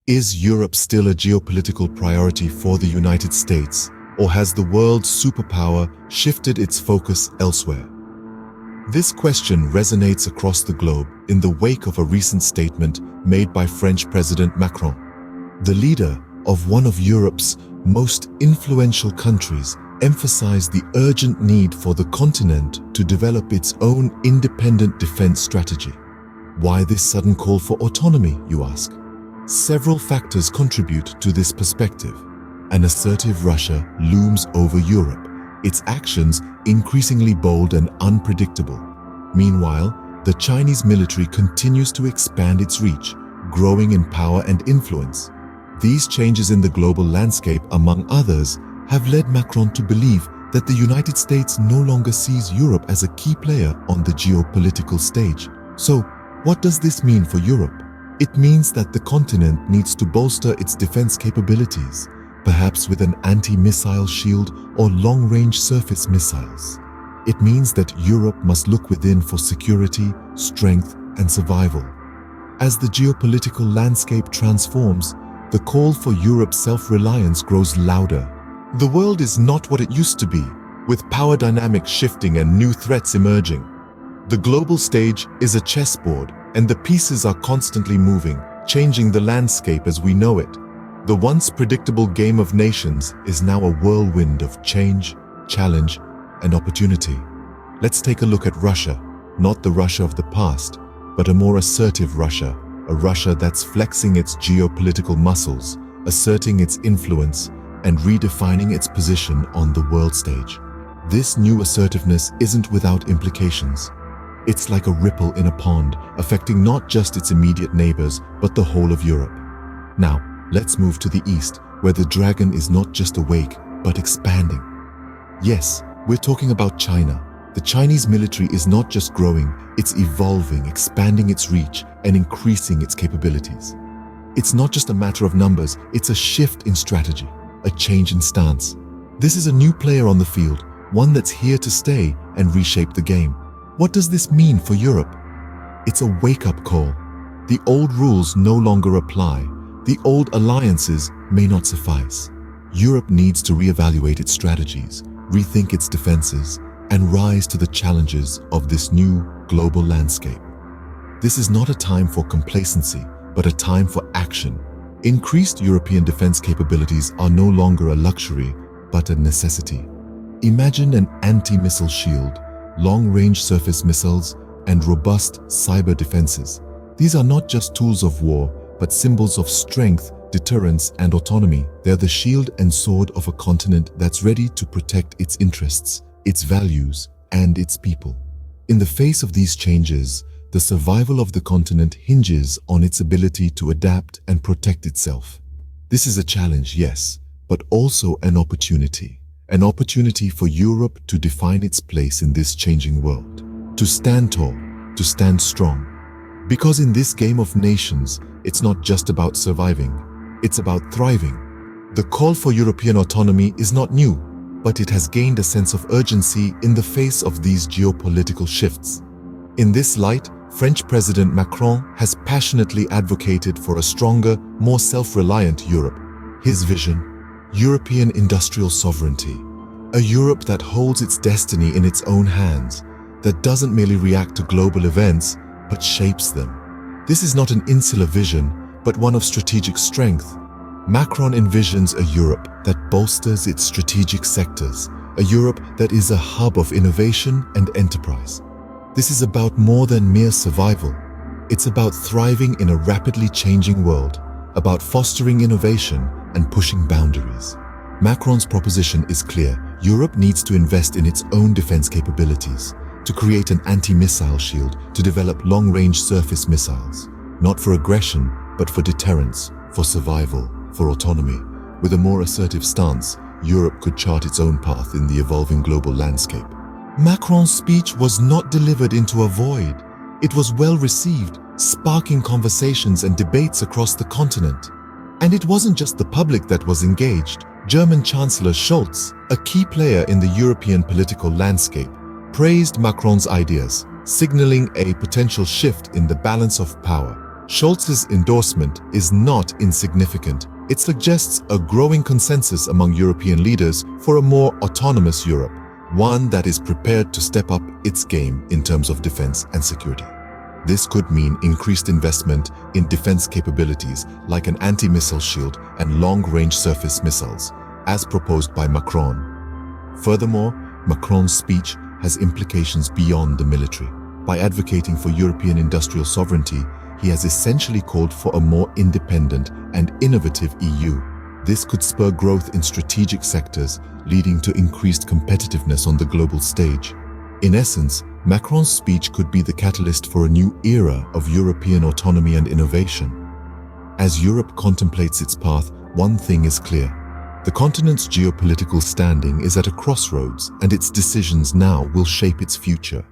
Is Europe still a geopolitical priority for the United States, or has the world's superpower shifted its focus elsewhere? This question resonates across the globe in the wake of a recent statement made by French President Macron. The leader of one of Europe's most influential countries emphasized the urgent need for the continent to develop its own independent defense strategy. Why this sudden call for autonomy, you ask? Several factors contribute to this perspective. An assertive Russia looms over Europe, its actions increasingly bold and unpredictable. Meanwhile, the Chinese military continues to expand its reach, growing in power and influence. These changes in the global landscape, among others, have led Macron to believe that the United States no longer sees Europe as a key player on the geopolitical stage. So, what does this mean for Europe? It means that the continent needs to bolster its defense capabilities, perhaps with an anti-missile shield or long-range surface missiles. It means that Europe must look within for security, strength, and survival. As the geopolitical landscape transforms, the call for Europe's self-reliance grows louder. The world is not what it used to be, with power dynamics shifting and new threats emerging. The global stage is a chessboard, and the pieces are constantly moving, changing the landscape as we know it. The once predictable game of nations is now a whirlwind of change, challenge, and opportunity. Let's take a look at Russia, not the Russia of the past, but a more assertive Russia, a Russia that's flexing its geopolitical muscles, asserting its influence, and redefining its position on the world stage. This new assertiveness isn't without implications. It's like a ripple in a pond, affecting not just its immediate neighbors, but the whole of Europe. Now, let's move to the east, where the dragon is not just awake, but expanding. Yes, we're talking about China. The Chinese military is not just growing, it's evolving, expanding its reach, and increasing its capabilities. It's not just a matter of numbers, it's a shift in strategy, a change in stance. This is a new player on the field, one that's here to stay and reshape the game. What does this mean for Europe? It's a wake-up call. The old rules no longer apply. The old alliances may not suffice. Europe needs to reevaluate its strategies, rethink its defenses, and rise to the challenges of this new global landscape. This is not a time for complacency, but a time for action. Increased European defense capabilities are no longer a luxury, but a necessity. Imagine an anti-missile shield, long-range surface missiles, and robust cyber defenses. These are not just tools of war, but symbols of strength, deterrence, and autonomy. They're the shield and sword of a continent that's ready to protect its interests, its values, and its people. In the face of these changes, the survival of the continent hinges on its ability to adapt and protect itself. This is a challenge, yes, but also an opportunity. An opportunity for Europe to define its place in this changing world, to stand tall, to stand strong. Because in this game of nations, it's not just about surviving, it's about thriving. The call for European autonomy is not new, but it has gained a sense of urgency in the face of these geopolitical shifts. In this light, French President Macron has passionately advocated for a stronger, more self-reliant Europe. His vision: European industrial sovereignty, a Europe that holds its destiny in its own hands, that doesn't merely react to global events, but shapes them. This is not an insular vision, but one of strategic strength. Macron envisions a Europe that bolsters its strategic sectors, a Europe that is a hub of innovation and enterprise. This is about more than mere survival. It's about thriving in a rapidly changing world, about fostering innovation and pushing boundaries. Macron's proposition is clear. Europe needs to invest in its own defense capabilities, to create an anti-missile shield, to develop long-range surface missiles, not for aggression, but for deterrence, for survival, for autonomy. With a more assertive stance, Europe could chart its own path in the evolving global landscape. Macron's speech was not delivered into a void. It was well received, sparking conversations and debates across the continent. And it wasn't just the public that was engaged. German Chancellor Scholz, a key player in the European political landscape, praised Macron's ideas, signaling a potential shift in the balance of power. Scholz's endorsement is not insignificant. It suggests a growing consensus among European leaders for a more autonomous Europe, one that is prepared to step up its game in terms of defense and security. This could mean increased investment in defense capabilities like an anti-missile shield and long-range surface missiles, as proposed by Macron. Furthermore, Macron's speech has implications beyond the military. By advocating for European industrial sovereignty, he has essentially called for a more independent and innovative EU. This could spur growth in strategic sectors, leading to increased competitiveness on the global stage. In essence, Macron's speech could be the catalyst for a new era of European autonomy and innovation. As Europe contemplates its path, one thing is clear. The continent's geopolitical standing is at a crossroads, and its decisions now will shape its future.